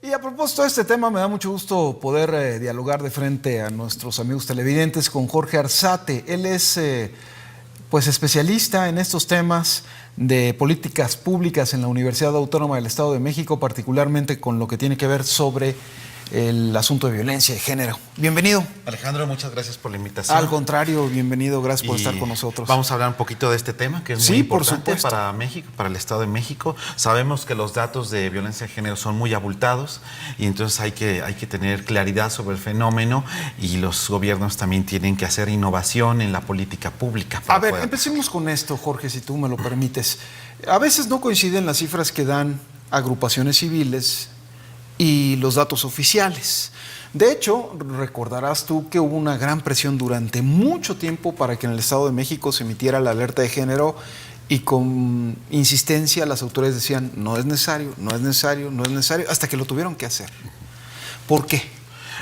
Y a propósito de este tema, me da mucho gusto poder dialogar de frente a nuestros amigos televidentes con Jorge Arzate. Él es pues especialista en estos temas de políticas públicas en la Universidad Autónoma del Estado de México, particularmente con lo que tiene que ver sobre el asunto de violencia de género. Bienvenido. Alejandro, muchas gracias por la invitación. Al contrario, bienvenido, gracias por estar con nosotros. Vamos a hablar un poquito de este tema que es muy importante para México, para el Estado de México. Sabemos que los datos de violencia de género son muy abultados y entonces hay que tener claridad sobre el fenómeno y los gobiernos también tienen que hacer innovación en la política pública. A ver, empecemos con esto, Jorge, si tú me lo permites. A veces no coinciden las cifras que dan agrupaciones civiles y los datos oficiales. De hecho, recordarás tú que hubo una gran presión durante mucho tiempo para que en el Estado de México se emitiera la alerta de género y con insistencia las autoridades decían no es necesario, no es necesario, no es necesario, hasta que lo tuvieron que hacer. ¿Por qué?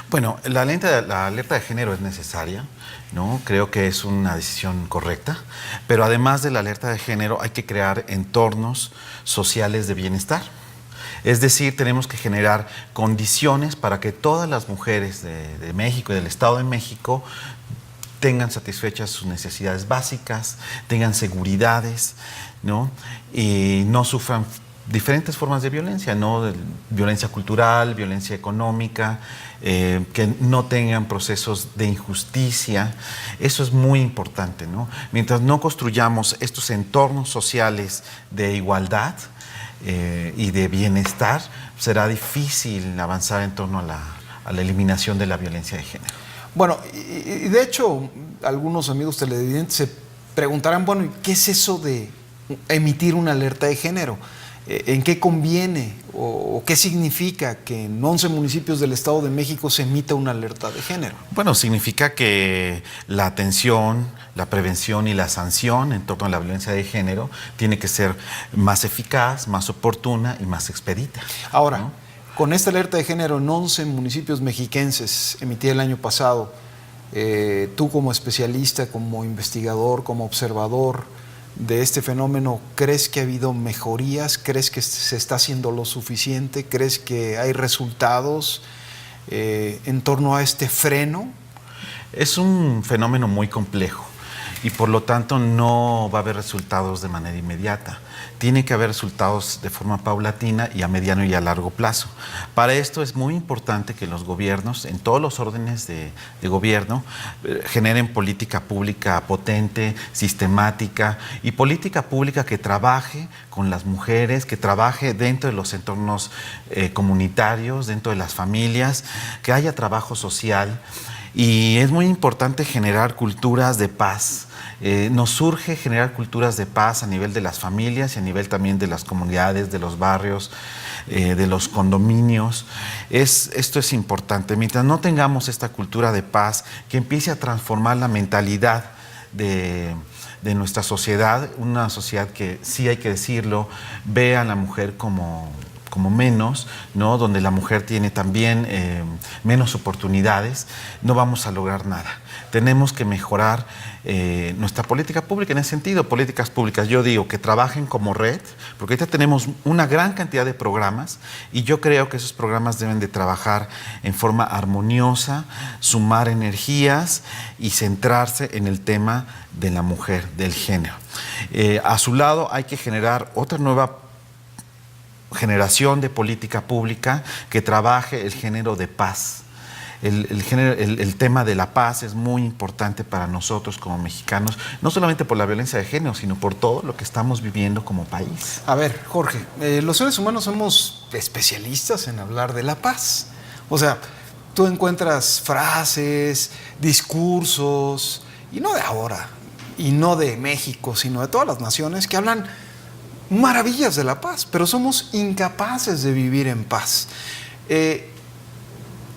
Bueno, la alerta de género es necesaria, ¿no? Creo que es una decisión correcta, pero además de la alerta de género hay que crear entornos sociales de bienestar. Es decir, tenemos que generar condiciones para que todas las mujeres de México y del Estado de México tengan satisfechas sus necesidades básicas, tengan seguridades, ¿no? Y no sufran diferentes formas de violencia, ¿no? Violencia cultural, violencia económica, que no tengan procesos de injusticia. Eso es muy importante, ¿no? Mientras no construyamos estos entornos sociales de igualdad, y de bienestar, será difícil avanzar en torno a la eliminación de la violencia de género. Bueno, y de hecho, algunos amigos televidentes se preguntarán, bueno, ¿qué es eso de emitir una alerta de género? ¿En qué conviene o qué significa que en 11 municipios del Estado de México se emita una alerta de género? Bueno, significa que la atención, la prevención y la sanción en torno a la violencia de género tiene que ser más eficaz, más oportuna y más expedita. Ahora, ¿no? Con esta alerta de género en 11 municipios mexiquenses emitida el año pasado, tú como especialista, como investigador, como observador de este fenómeno, ¿crees que ha habido mejorías? ¿Crees que se está haciendo lo suficiente? ¿Crees que hay resultados en torno a este freno? Es un fenómeno muy complejo y por lo tanto no va a haber resultados de manera inmediata. Tiene que haber resultados de forma paulatina y a mediano y a largo plazo. Para esto es muy importante que los gobiernos, en todos los órdenes de gobierno, generen política pública potente, sistemática y política pública que trabaje con las mujeres, que trabaje dentro de los entornos comunitarios, dentro de las familias, que haya trabajo social. Y es muy importante generar culturas de paz. Nos surge generar culturas de paz a nivel de las familias y a nivel también de las comunidades, de los barrios, de los condominios. Esto es importante. Mientras no tengamos esta cultura de paz que empiece a transformar la mentalidad de nuestra sociedad, una sociedad que, sí hay que decirlo, ve a la mujer como menos, ¿no? Donde la mujer tiene también menos oportunidades, no vamos a lograr nada. Tenemos que mejorar nuestra política pública en ese sentido, políticas públicas. Yo digo que trabajen como red, porque ahorita tenemos una gran cantidad de programas y yo creo que esos programas deben de trabajar en forma armoniosa, sumar energías y centrarse en el tema de la mujer, del género. A su lado hay que generar otra nueva generación de política pública que trabaje el género de paz. El tema de la paz es muy importante para nosotros como mexicanos, no solamente por la violencia de género, sino por todo lo que estamos viviendo como país. A ver, Jorge, los seres humanos somos especialistas en hablar de la paz. O sea, tú encuentras frases, discursos, y no de ahora, y no de México, sino de todas las naciones que hablan maravillas de la paz, pero somos incapaces de vivir en paz.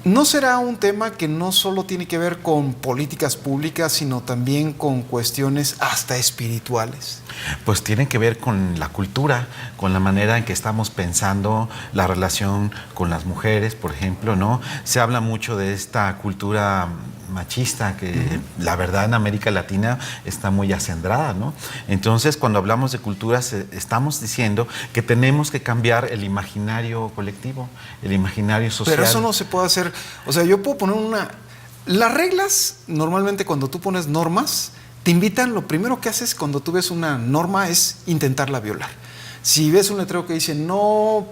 ¿No será un tema que no solo tiene que ver con políticas públicas, sino también con cuestiones hasta espirituales? Pues tiene que ver con la cultura, con la manera en que estamos pensando la relación con las mujeres, por ejemplo, ¿no? Se habla mucho de esta cultura machista que la verdad en América Latina está muy acendrada, ¿no? Entonces, cuando hablamos de culturas, estamos diciendo que tenemos que cambiar el imaginario colectivo, el imaginario social. Pero eso no se puede hacer. O sea, yo puedo poner una... Las reglas, normalmente cuando tú pones normas, te invitan, lo primero que haces cuando tú ves una norma es intentarla violar. Si ves un letrero que dice no,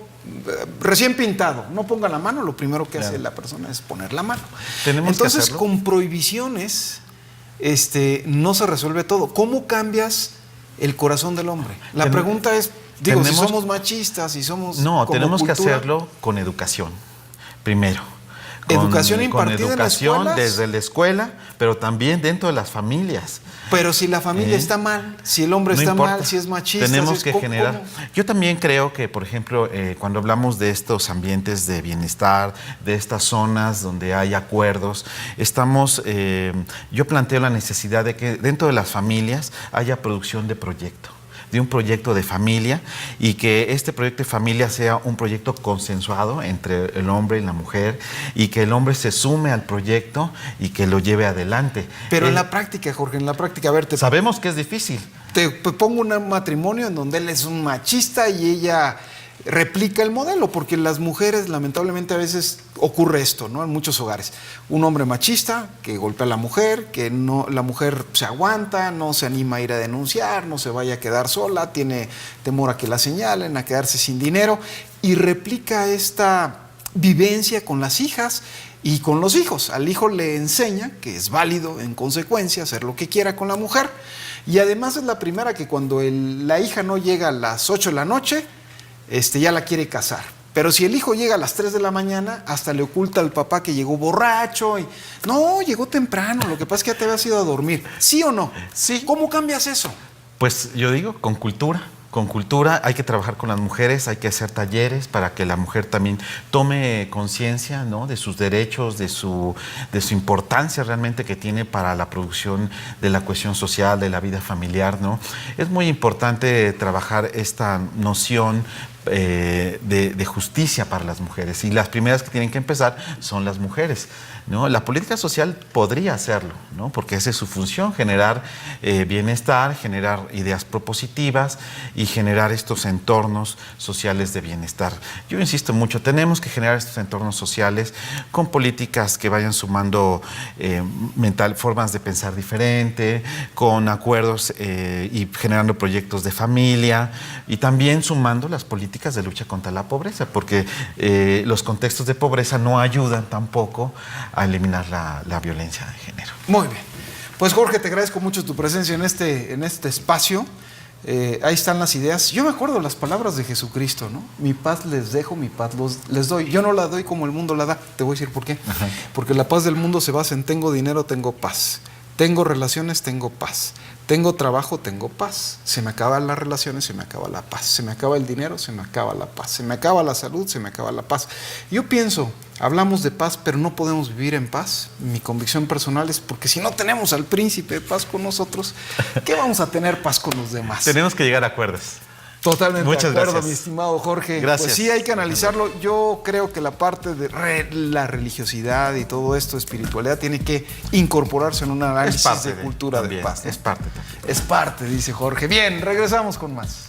recién pintado, no ponga la mano, lo primero que hace la persona es poner la mano. Entonces, con prohibiciones no se resuelve todo. ¿Cómo cambias el corazón del hombre? La pregunta es, digo, si somos machistas, si somos... No, como tenemos cultura, que hacerlo con educación, primero. Educación impartida con educación en las escuelas. Desde la escuela, pero también dentro de las familias. Pero si la familia está mal, si el hombre está mal, si es machista... Tenemos que generar... ¿cómo? Yo también creo que, por ejemplo, cuando hablamos de estos ambientes de bienestar, de estas zonas donde hay acuerdos, yo planteo la necesidad de que dentro de las familias haya producción de proyecto, de un proyecto de familia, y que este proyecto de familia sea un proyecto consensuado entre el hombre y la mujer, y que el hombre se sume al proyecto y que lo lleve adelante. Pero en la práctica, Jorge, en la práctica, a ver, sabemos que es difícil. Te pongo un matrimonio en donde él es un machista y ella replica el modelo, porque las mujeres, lamentablemente, a veces ocurre esto, ¿no? En muchos hogares. Un hombre machista que golpea a la mujer, que no, la mujer se aguanta, no se anima a ir a denunciar, no se vaya a quedar sola, tiene temor a que la señalen, a quedarse sin dinero, y replica esta vivencia con las hijas y con los hijos. Al hijo le enseña que es válido, en consecuencia, hacer lo que quiera con la mujer, y además es la primera que cuando la hija no llega a las 8 de la noche, ya la quiere casar. Pero si el hijo llega a las 3 de la mañana, hasta le oculta al papá que llegó borracho. Y, no, llegó temprano, lo que pasa es que ya te habías ido a dormir. ¿Sí o no? Sí. ¿Cómo cambias eso? Pues yo digo, con cultura. Con cultura, hay que trabajar con las mujeres, hay que hacer talleres para que la mujer también tome conciencia, ¿no?, de sus derechos, de su importancia realmente que tiene para la producción de la cohesión social, de la vida familiar, ¿no? Es muy importante trabajar esta noción de justicia para las mujeres, y las primeras que tienen que empezar son las mujeres, ¿no? La política social podría hacerlo, ¿no?, porque esa es su función, generar bienestar, generar ideas propositivas y generar estos entornos sociales de bienestar. Yo insisto mucho, tenemos que generar estos entornos sociales con políticas que vayan sumando formas de pensar diferente, con acuerdos y generando proyectos de familia, y también sumando las políticas de lucha contra la pobreza, porque los contextos de pobreza no ayudan tampoco a eliminar la violencia de género. Muy bien. Pues Jorge, te agradezco mucho tu presencia en este espacio. Ahí están las ideas. Yo me acuerdo las palabras de Jesucristo, ¿no? Mi paz les dejo, mi paz les doy. Yo no la doy como el mundo la da. Te voy a decir por qué. Ajá. Porque la paz del mundo se basa en tengo dinero, tengo paz. Tengo relaciones, tengo paz. Tengo trabajo, tengo paz. Se me acaban las relaciones, se me acaba la paz. Se me acaba el dinero, se me acaba la paz. Se me acaba la salud, se me acaba la paz. Yo pienso, hablamos de paz, pero no podemos vivir en paz. Mi convicción personal es porque si no tenemos al príncipe de paz con nosotros, ¿qué vamos a tener paz con los demás? Tenemos que llegar a acuerdos. Totalmente Muchas de acuerdo, gracias, mi estimado Jorge. Gracias. Pues sí, hay que analizarlo. Yo creo que la parte de la religiosidad y todo esto, espiritualidad, tiene que incorporarse en un análisis de cultura de paz, ¿no? Es parte. Es parte, dice Jorge. Bien, regresamos con más.